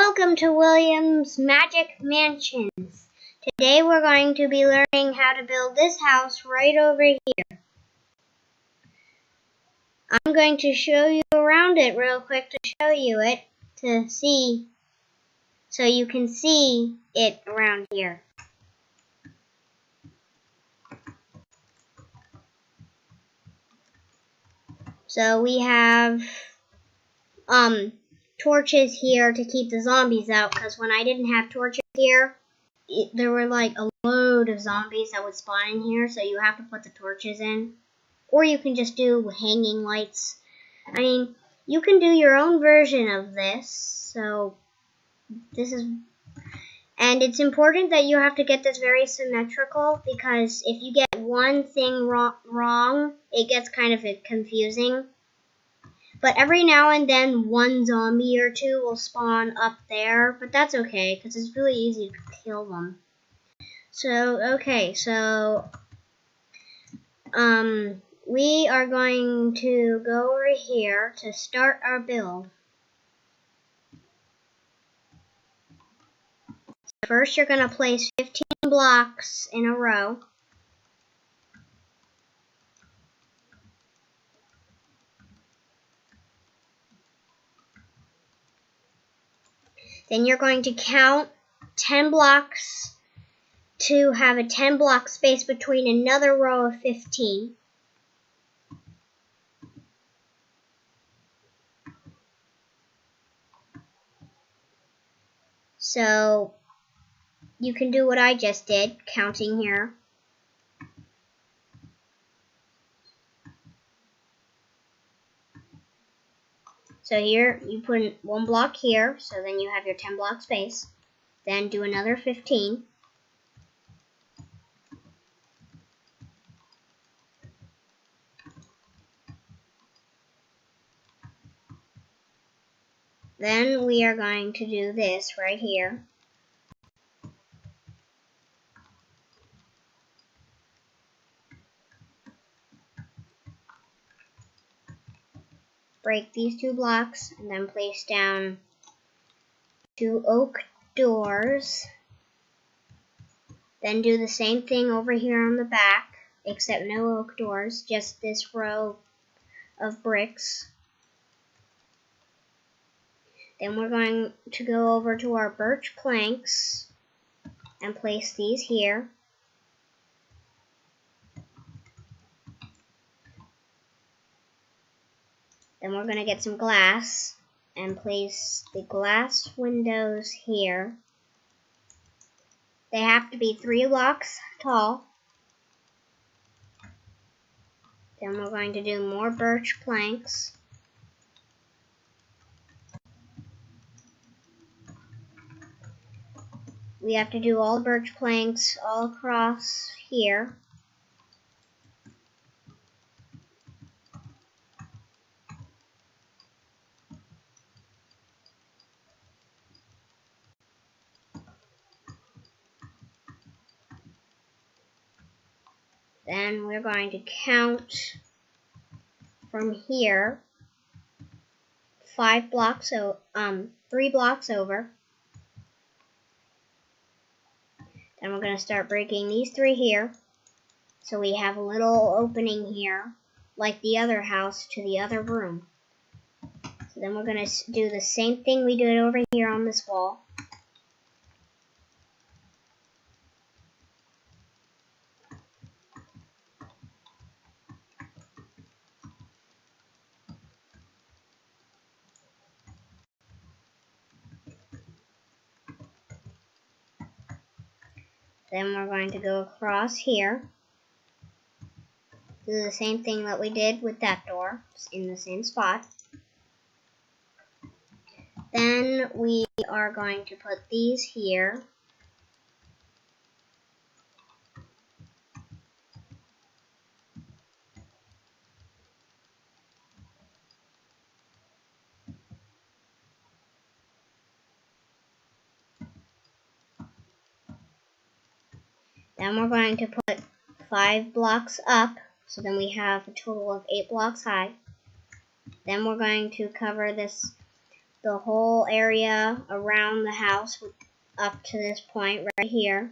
Welcome to William's Magic Mansions. Today we're going to be learning how to build this house right over here. I'm going to show you around it real quick to show you it to see, so you can see it around here. So we have torches here to keep the zombies out, because when I didn't have torches here, there were like a load of zombies that would spawn in here, so you have to put the torches in. Or you can just do hanging lights. I mean, you can do your own version of this. So and it's important that you have to get this very symmetrical, because if you get one thing wrong, it gets kind of confusing. But every now and then, one zombie or two will spawn up there, but that's okay, because it's really easy to kill them. So, we are going to go over here to start our build. First, you're going to place 15 blocks in a row. Then you're going to count 10 blocks to have a 10 block space between another row of 15. So you can do what I just did, counting here. So here, you put one block here, so then you have your 10 block space. Then do another 15. Then we are going to do this right here. Break these 2 blocks and then place down 2 oak doors. Then do the same thing over here on the back, except no oak doors, just this row of bricks. Then we're going to go over to our birch planks and place these here. Then we're going to get some glass and place the glass windows here. They have to be 3 blocks tall. Then we're going to do more birch planks. We have to do all birch planks all across here. Then we're going to count from here 3 blocks over. Then we're going to start breaking these 3 here. So we have a little opening here, like the other house to the other room. So then we're going to do the same thing we did over here on this wall. Then we're going to go across here. Do the same thing that we did with that door, in the same spot. Then we are going to put these here. Then we're going to put 5 blocks up, so then we have a total of 8 blocks high. Then we're going to cover the the whole area around the house up to this point right here.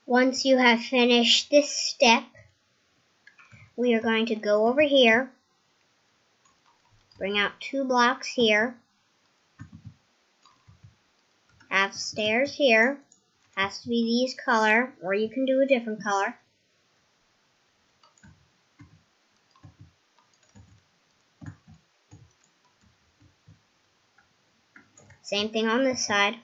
Once you have finished this step, we are going to go over here, bring out 2 blocks here, have stairs here, has to be these color, or you can do a different color. Same thing on this side.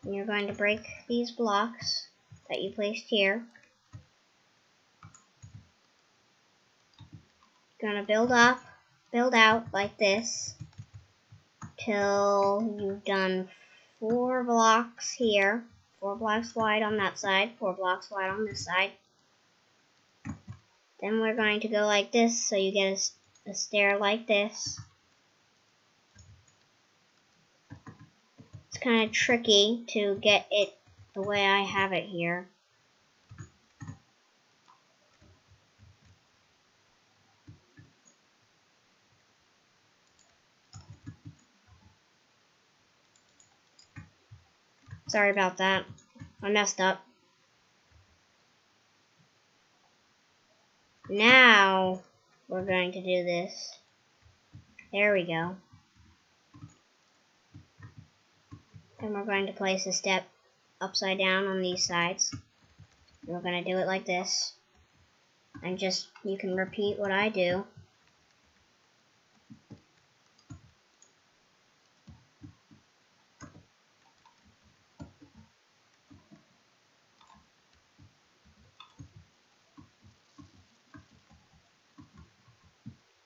And you're going to break these blocks that you placed here. You're going to build out like this till you've done 4 blocks here, 4 blocks wide on that side, 4 blocks wide on this side. Then we're going to go like this, so you get a stair like this. It's kind of tricky to get it the way I have it here. Sorry about that. I messed up. Now we're going to do this. There we go. Then we're going to place a step upside down on these sides. We're going to do it like this. And just, you can repeat what I do.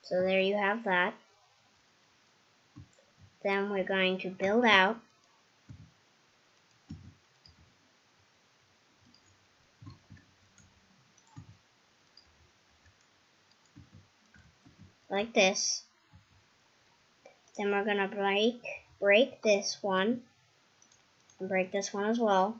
So there you have that. Then we're going to build out. Like this. Then we're going to break this one. And break this one as well.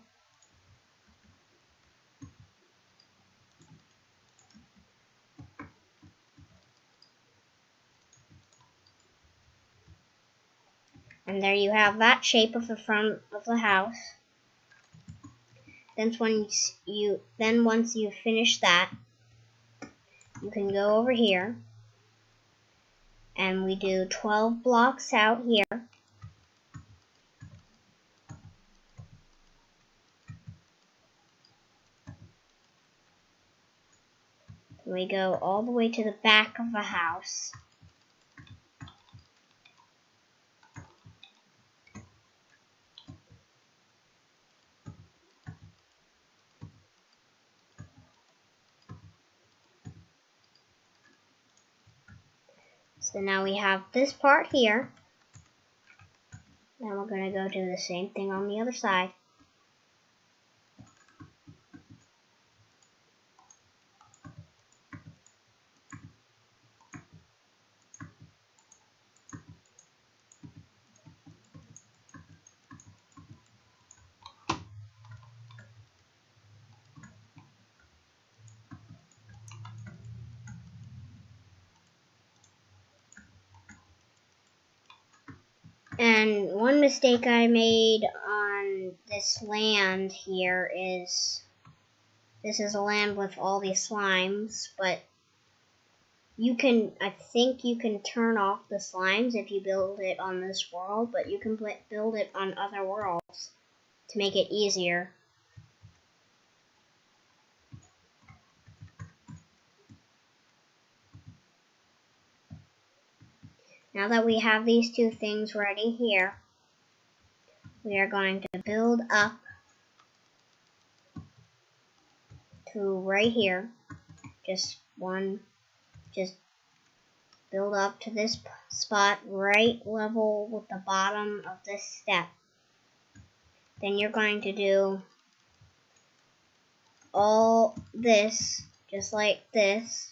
And there you have that shape of the front of the house. Then once you finish that, you can go over here and we do 12 blocks out here. We go all the way to the back of the house. So now we have this part here. Now we're going to go do the same thing on the other side. And one mistake I made on this land here is, this is a land with all these slimes, but I think you can turn off the slimes if you build it on this world, but you can build it on other worlds to make it easier. Now that we have these two things ready here, we are going to build up to right here. Just build up to this spot right level with the bottom of this step. Then you're going to do all this, just like this,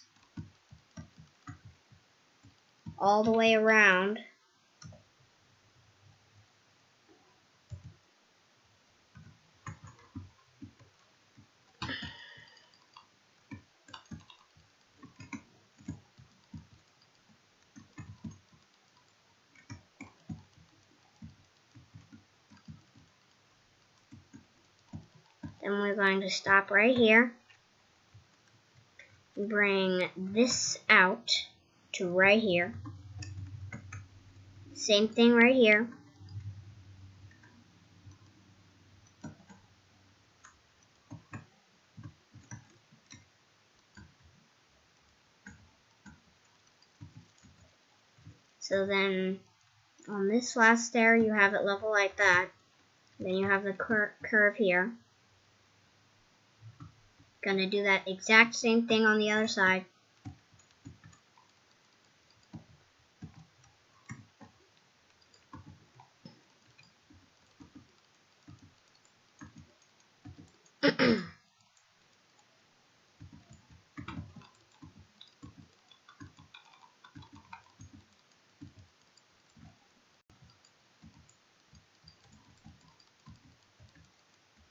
all the way around. Then we're going to stop right here. Bring this out to right here. Same thing right here. So then on this last stair you have it level like that. Then you have the curve here. Gonna do that exact same thing on the other side.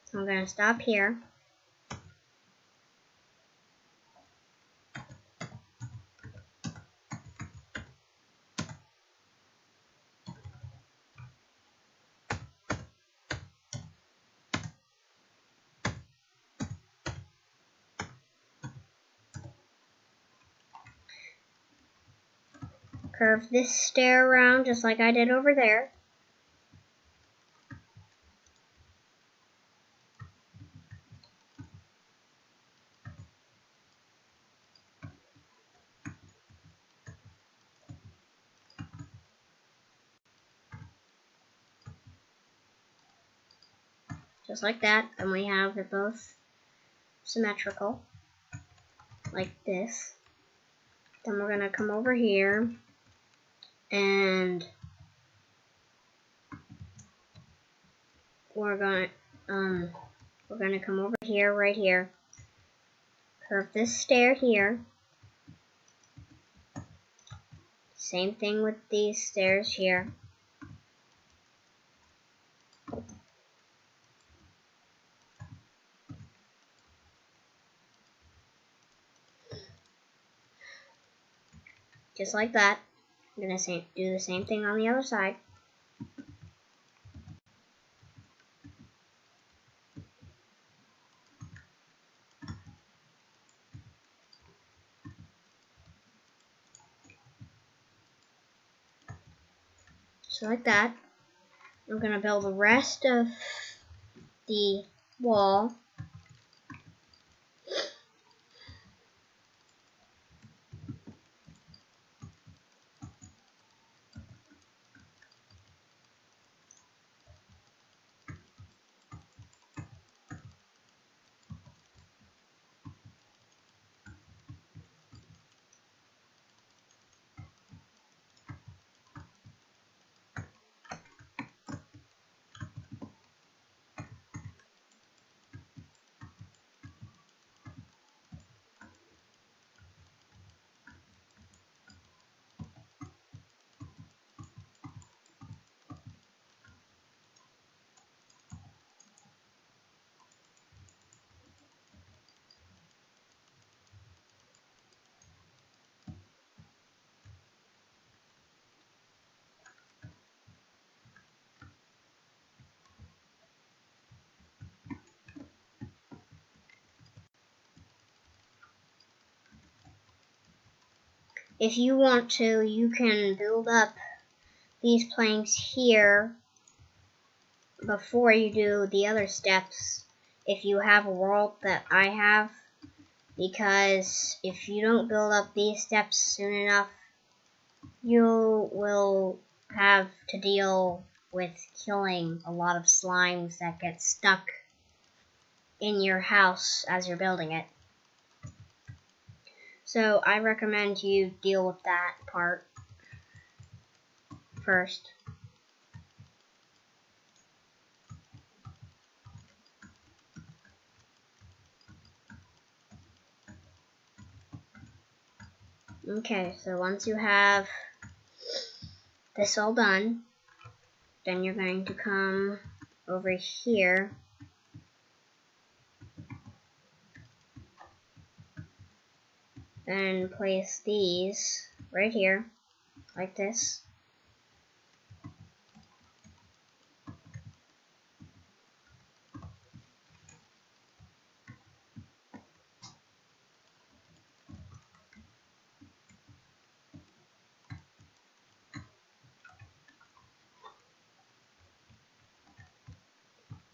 So I'm gonna stop here. Curve this stair around just like I did over there. Just like that, and we have it both symmetrical, like this. Then we're gonna come over here, and we're gonna come over here, right here. Curve this stair here. Same thing with these stairs here. Just like that. I'm gonna do the same thing on the other side. Just like that. I'm gonna build the rest of the wall. if you want to, you can build up these planks here before you do the other steps if you have a world that I have, because if you don't build up these steps soon enough, you will have to deal with killing a lot of slimes that get stuck in your house as you're building it. So I recommend you deal with that part first. Okay, so once you have this all done, then you're going to come over here and place these right here, like this.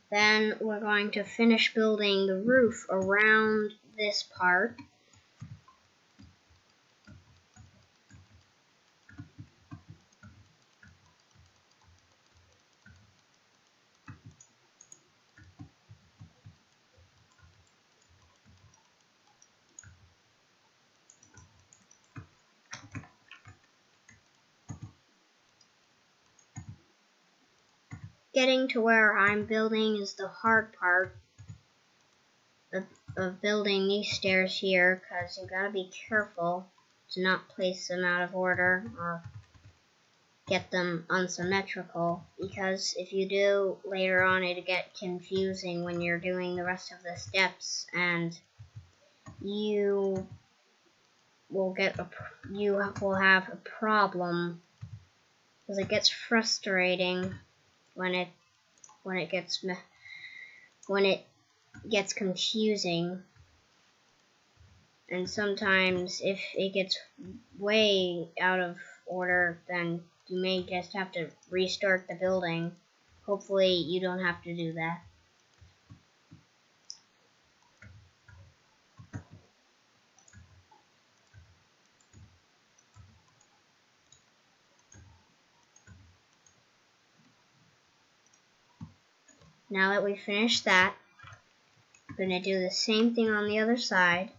Then we're going to finish building the roof around this part. Getting to where I'm building is the hard part of building these stairs here, because you gotta be careful to not place them out of order or get them unsymmetrical, because if you do, later on it'll get confusing when you're doing the rest of the steps, and you will have a problem, because it gets frustrating when it gets confusing. And sometimes if it gets way out of order, then you may just have to restart the building. Hopefully you don't have to do that. Now that we've finished that, I'm going to do the same thing on the other side.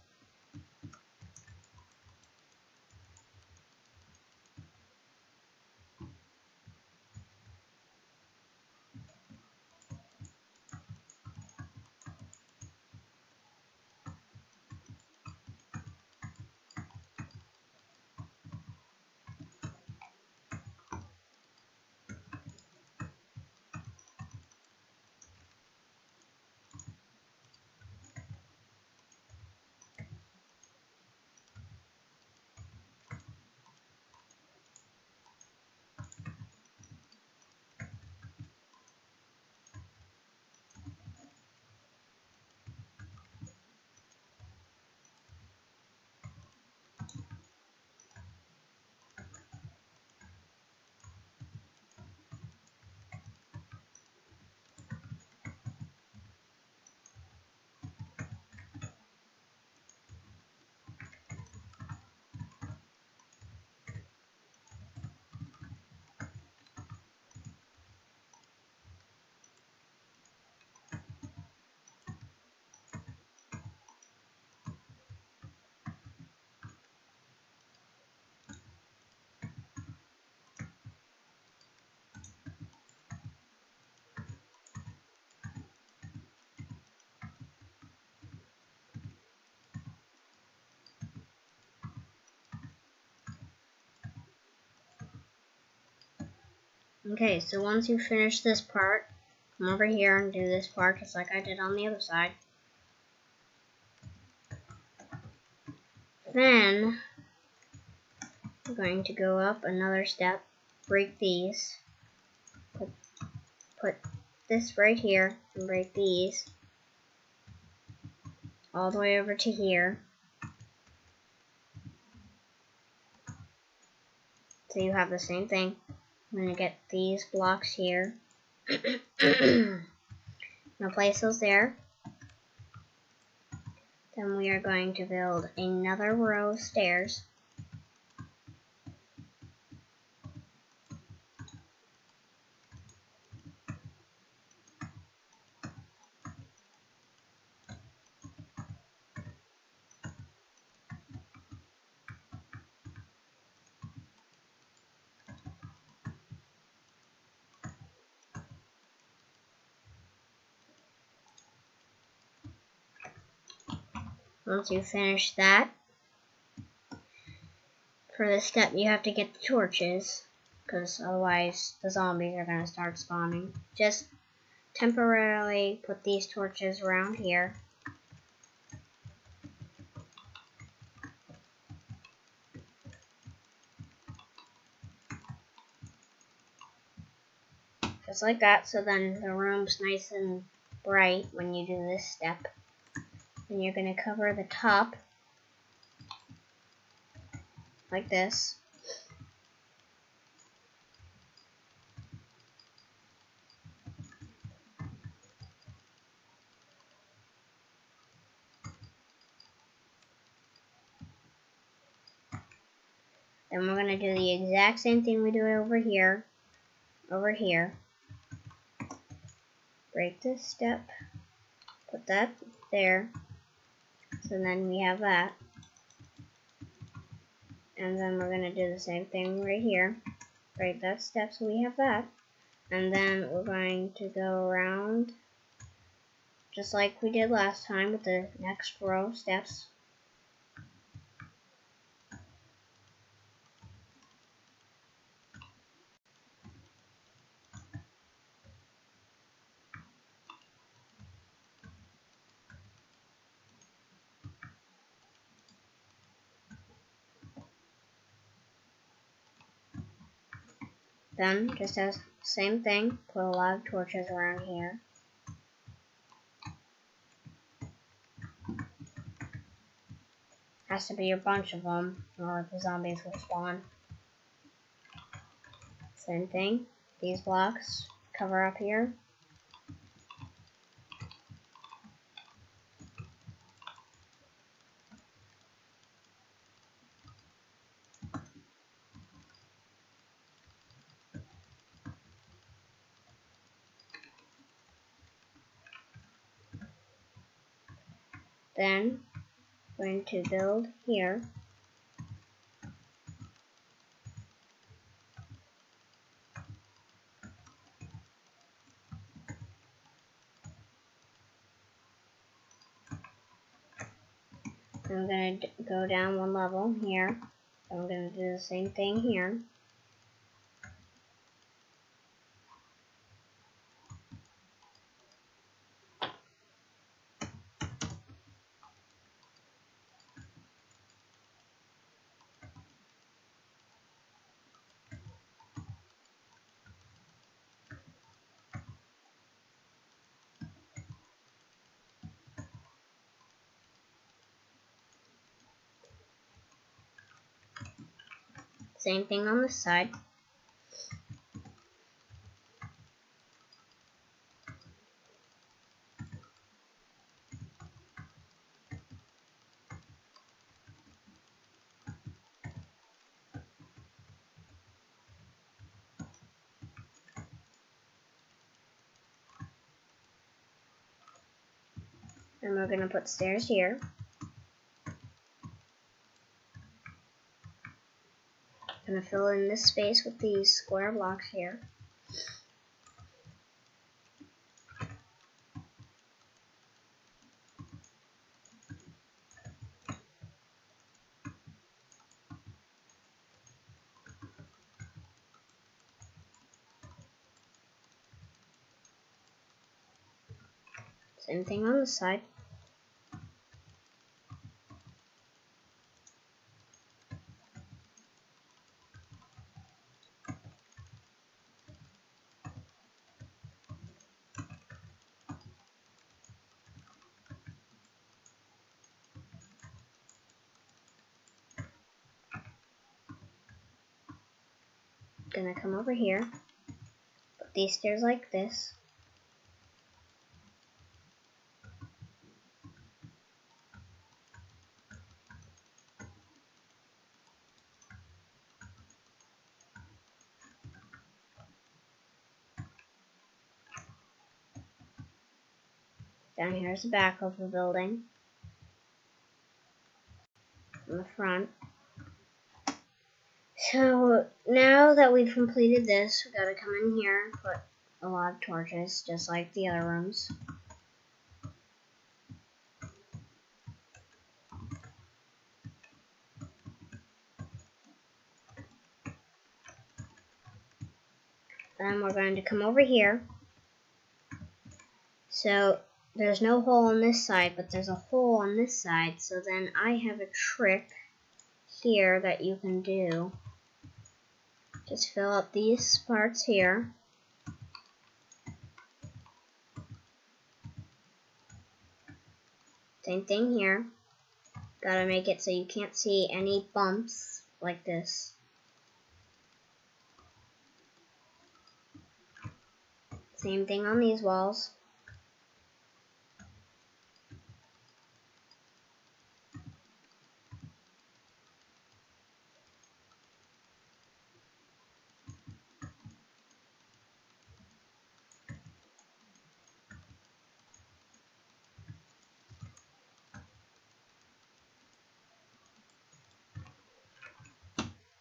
Okay, so once you finish this part, come over here and do this part just like I did on the other side. Then, we're going to go up another step, break these, put this right here, and break these all the way over to here. So you have the same thing. I'm gonna get these blocks here. I'll place those there. Then we are going to build another row of stairs. Once you finish that, for this step you have to get the torches, because otherwise the zombies are going to start spawning. Just temporarily put these torches around here. Just like that, so then the room's nice and bright when you do this step. And you're going to cover the top like this. Then we're going to do the exact same thing we do over here. Break this step. Put that there. So then we have that. And then we're going to do the same thing right here. Break that step so we have that. And then we're going to go around just like we did last time with the next row of steps. Then, just as same thing, put a lot of torches around here. Has to be a bunch of them, or the zombies will spawn. Same thing, these blocks cover up here. Then, we're going to build here. I'm going to go down one level here. I'm going to do the same thing here. Same thing on this side. And we're going to put stairs here. I'm going to fill in this space with these square blocks here. Same thing on this side. gonna come over here, put these stairs like this. Down here is the back of the building. In the front. So now that we've completed this, we gotta come in here and put a lot of torches, just like the other rooms. Then we're going to come over here. So there's no hole on this side, but there's a hole on this side. So then I have a trick here that you can do. Just fill up these parts here. Same thing here. Gotta make it so you can't see any bumps like this. Same thing on these walls.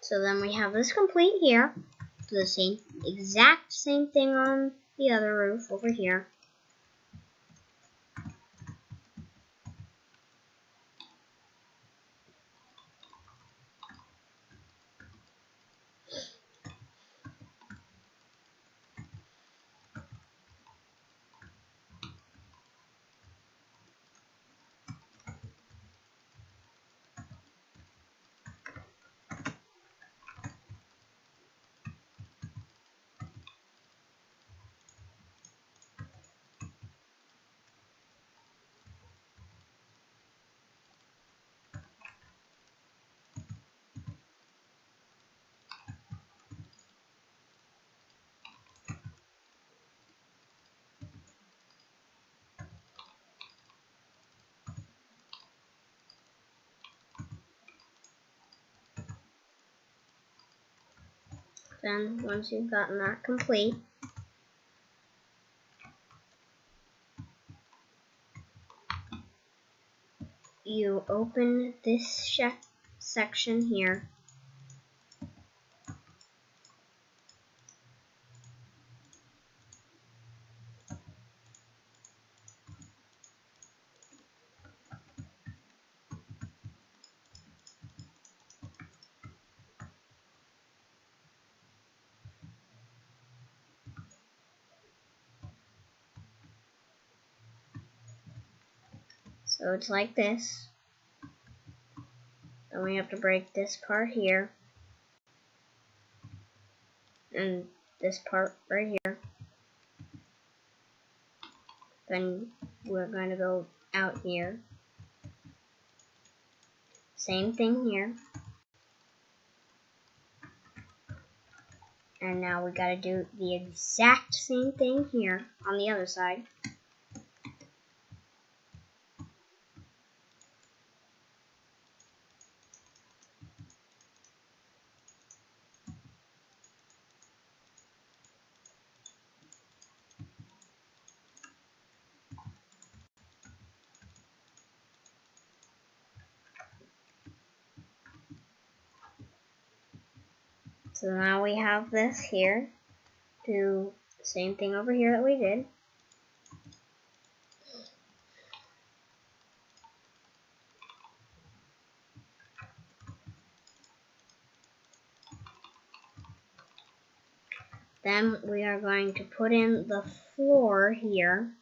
So then we have this complete here. The same, exact same thing on the other roof over here. Then once you've gotten that complete, you open this section here. So it's like this. Then we have to break this part here. And this part right here. Then we're going to go out here. Same thing here. And now we gotta do the exact same thing here on the other side. So now we have this here. Do the same thing over here that we did. Then we are going to put in the floor here.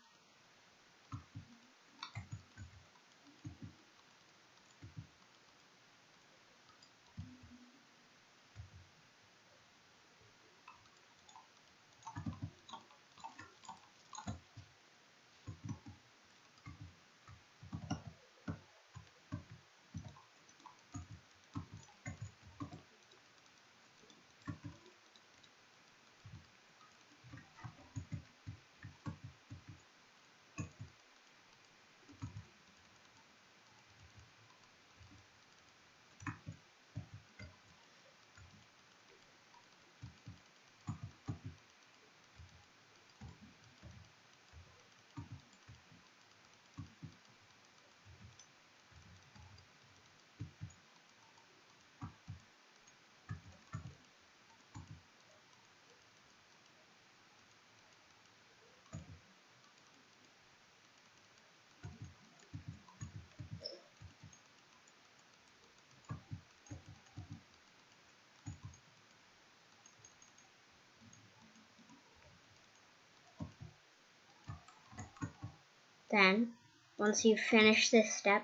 Then, once you finish this step,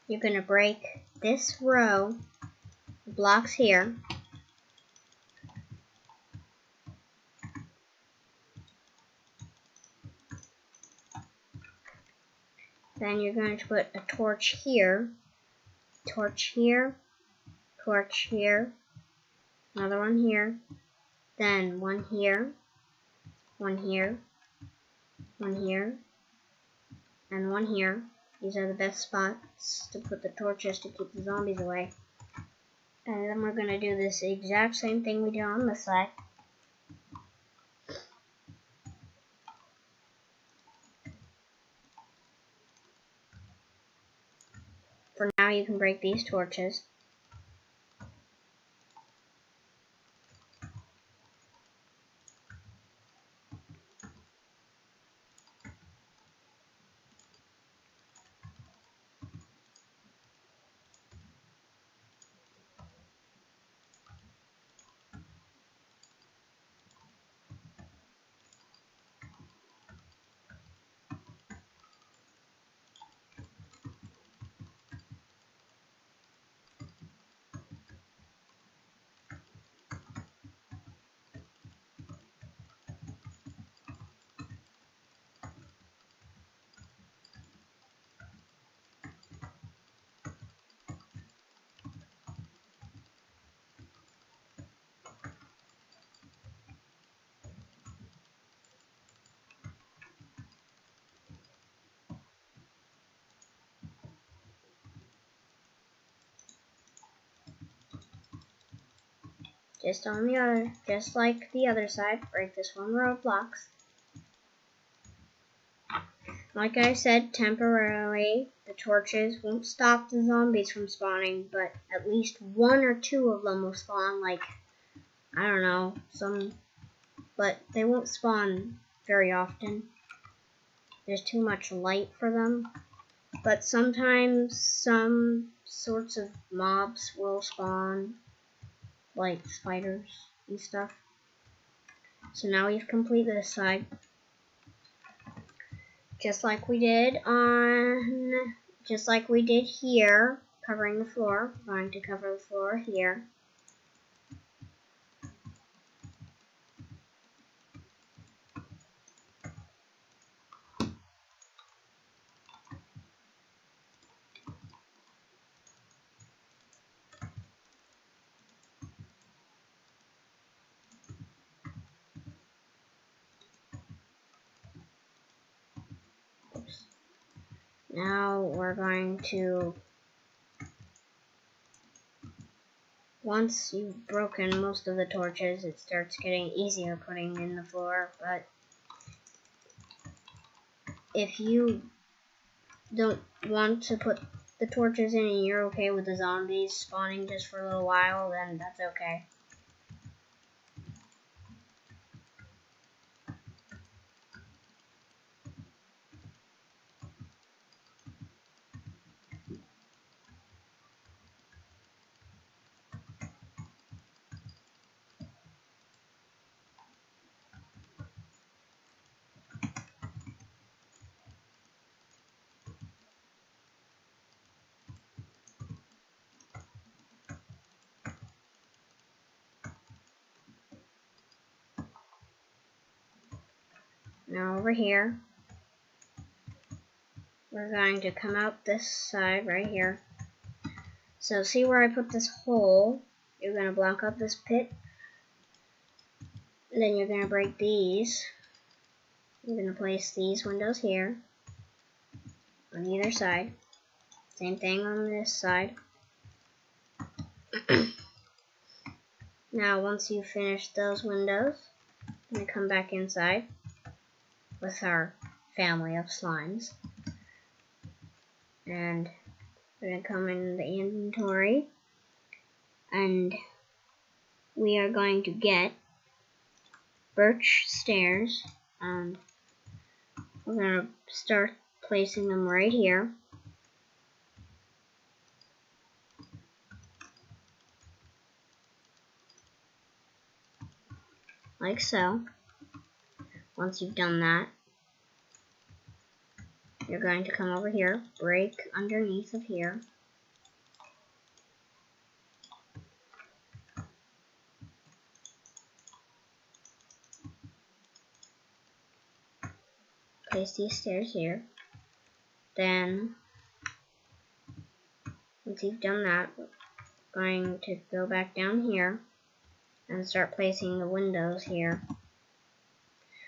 you're going to break this row of blocks here. Then you're going to put a torch here, torch here, torch here, another one here, then one here, one here, one here, and one here. These are the best spots to put the torches to keep the zombies away. And then we're going to do this exact same thing we did on this side. For now, you can break these torches. Just like the other side, break this one row of blocks. Like I said, temporarily, the torches won't stop the zombies from spawning, but at least one or two of them will spawn, like, I don't know, but they won't spawn very often. There's too much light for them. But sometimes some sorts of mobs will spawn, like spiders and stuff. So now we've completed this side. Just like we did here, covering the floor. We're going to cover the floor here. Oops. Now we're going to, once you've broken most of the torches, it starts getting easier putting in the floor, but if you don't want to put the torches in and you're okay with the zombies spawning just for a little while, then that's okay. Now over here, we're going to come out this side right here. So see where I put this hole? You're going to block up this pit. Then you're going to break these. You're going to place these windows here on either side. Same thing on this side. Now once you finish those windows, I'm going to come back inside with our family of slimes. And we're going to come in the inventory. And we are going to get birch stairs. And we're going to start placing them right here. Like so. Once you've done that, you're going to come over here, break underneath of here. Place these stairs here. Then, once you've done that, we're going to go back down here and start placing the windows here.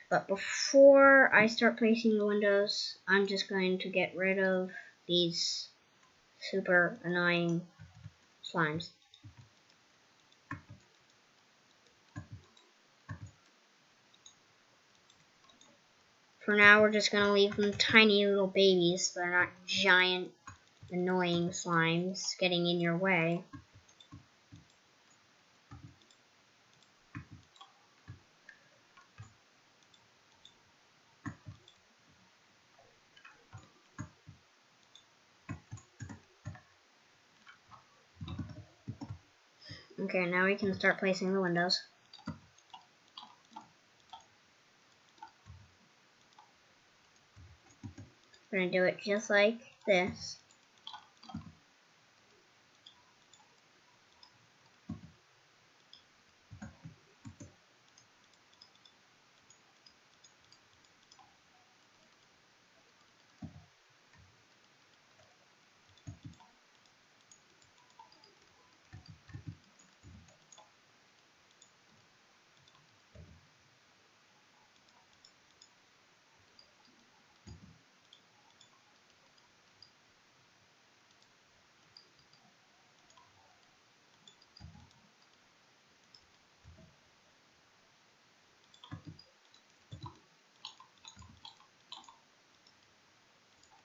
But before I start placing the windows, I'm just going to get rid of these super annoying slimes. For now, we're just going to leave them tiny little babies so they're not giant annoying slimes getting in your way. Okay, now we can start placing the windows. We're going to do it just like this.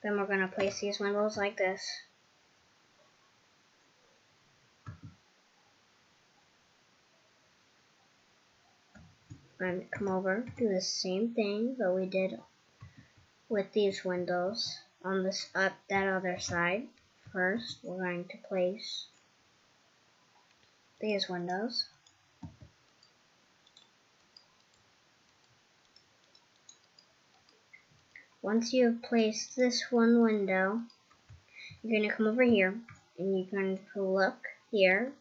Then we're going to place these windows like this. And come over, do the same thing that we did with these windows on this that other side. First, we're going to place these windows. Once you have placed this one window, you're going to come over here and you're going to look here.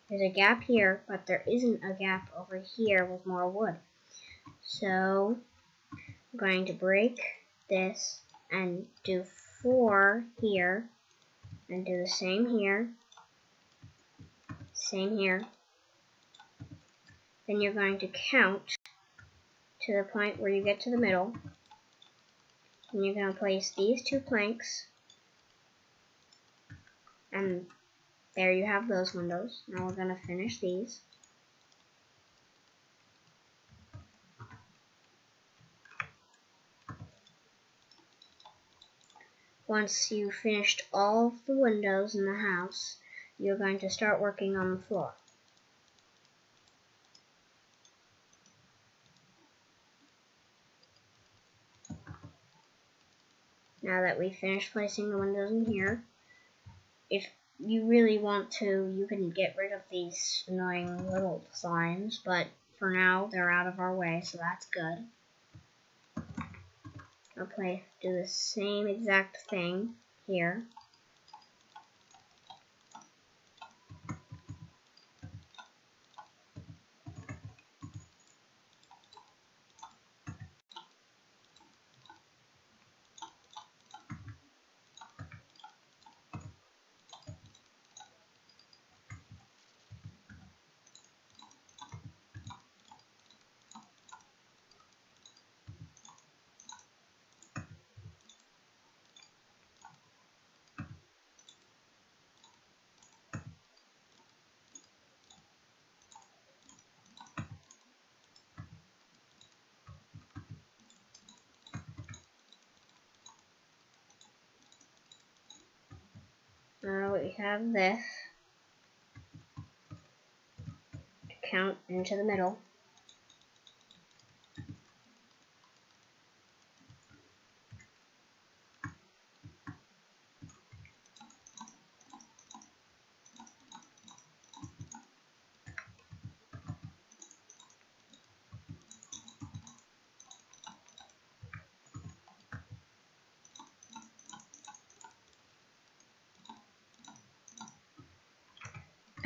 There's a gap here, but there isn't a gap over here with more wood. So I'm going to break this and do 4 here and do the same here, same here. Then you're going to count to the point where you get to the middle. And you're going to place these 2 planks, and there you have those windows. Now we're going to finish these. Once you've finished all of the windows in the house, you're going to start working on the floor. Now that we've finished placing the windows in here, if you really want to, you can get rid of these annoying little slimes, but for now, they're out of our way, so that's good. I'll do the same exact thing here. Now we have this to count into the middle.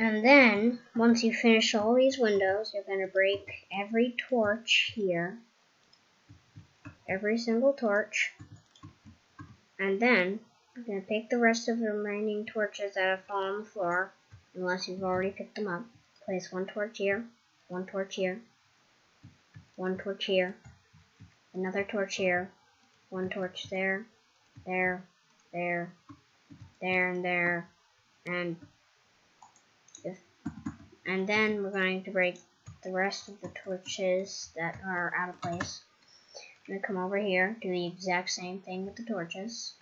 And then, once you finish all these windows, you're going to break every torch here. Every single torch. And then, you're going to pick the rest of the remaining torches that have fallen on the floor, unless you've already picked them up. Place one torch here, one torch here, one torch here, another torch here, one torch there, there, there, there, and there, and then we're going to break the rest of the torches that are out of place. I'm going to come over here, do the exact same thing with the torches.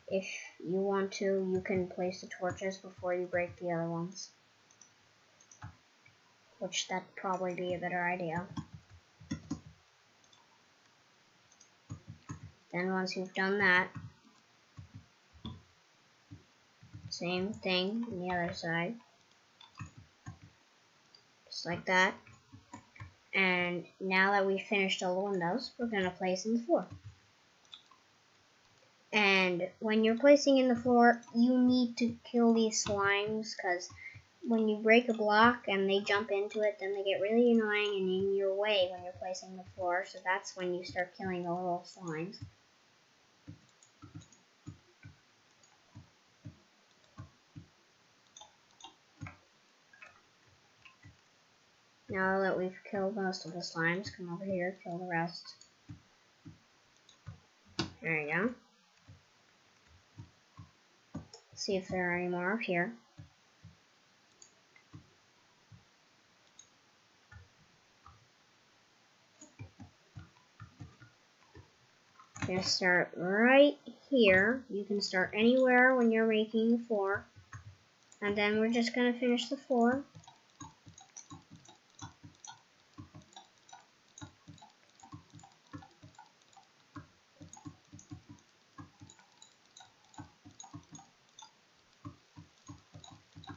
If you want to, you can place the torches before you break the other ones. Which that'd probably be a better idea. Then once you've done that, same thing on the other side. Just like that. And now that we've finished all the windows, we're going to place in the floor. And when you're placing in the floor, you need to kill these slimes, because when you break a block and they jump into it, then they get really annoying and in your way when you're placing the floor. So that's when you start killing the little slimes. Now that we've killed most of the slimes, come over here, kill the rest. There you go. See if there are any more up here. I'm going to start right here. You can start anywhere when you're making the floor. And then we're just going to finish the floor.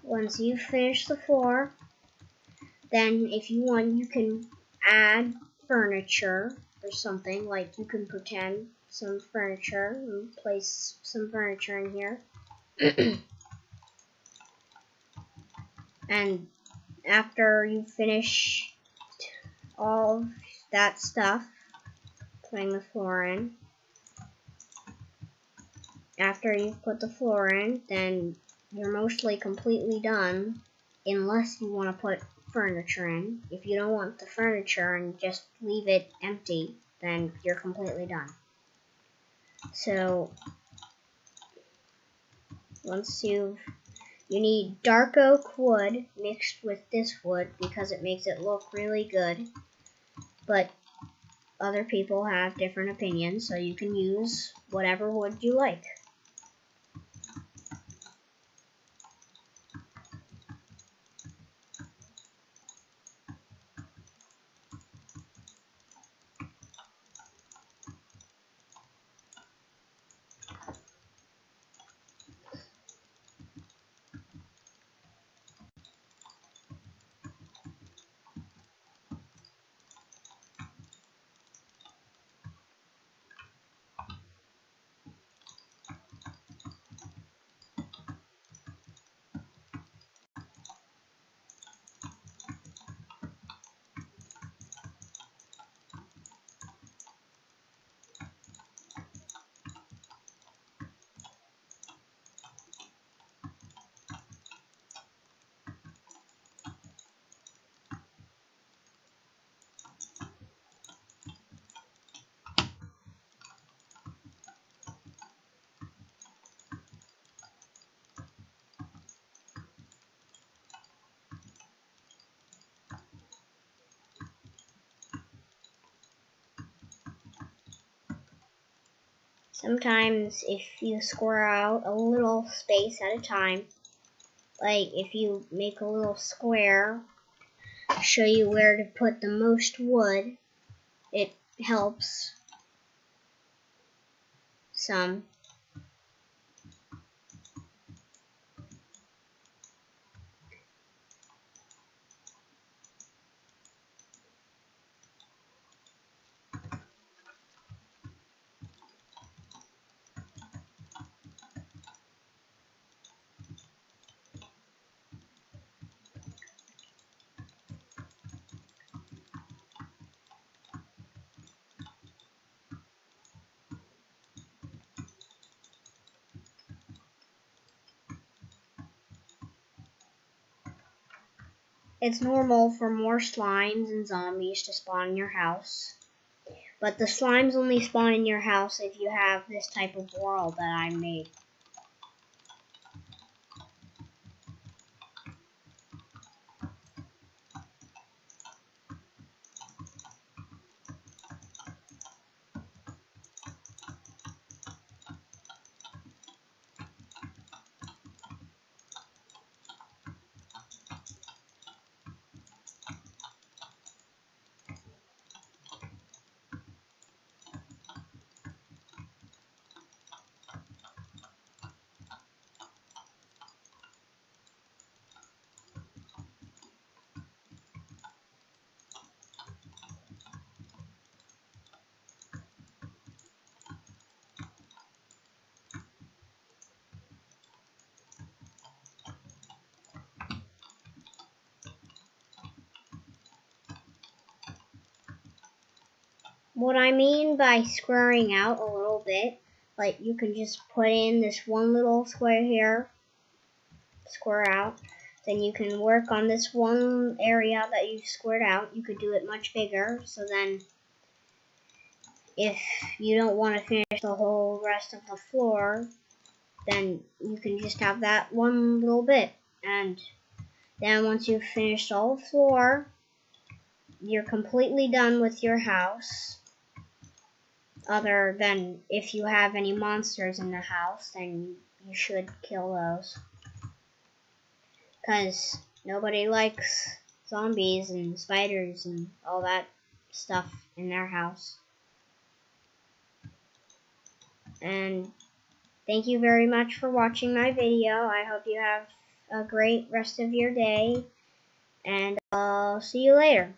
Once you finish the floor, then if you want, you can add furniture or something. Like you can pretend some furniture and place some furniture in here. And after you finish all that stuff, putting the floor in, after you've put the floor in, then you're mostly completely done, unless you want to put furniture in. If you don't want the furniture and just leave it empty, then you're completely done. So once you need dark oak wood mixed with this wood because it makes it look really good, but other people have different opinions, so you can use whatever wood you like. Sometimes if you square out a little space at a time, like if you make a little square, show you where to put the most wood, it helps some. It's normal for more slimes and zombies to spawn in your house. But the slimes only spawn in your house if you have this type of world that I made. What I mean by squaring out a little bit, like you can just put in this one little square here, square out, then you can work on this one area that you squared out. You could do it much bigger, so then if you don't want to finish the whole rest of the floor, then you can just have that one little bit. And then once you've finished the whole floor, you're completely done with your house. Other than if you have any monsters in the house, then you should kill those. Because nobody likes zombies and spiders and all that stuff in their house. And thank you very much for watching my video. I hope you have a great rest of your day. And I'll see you later.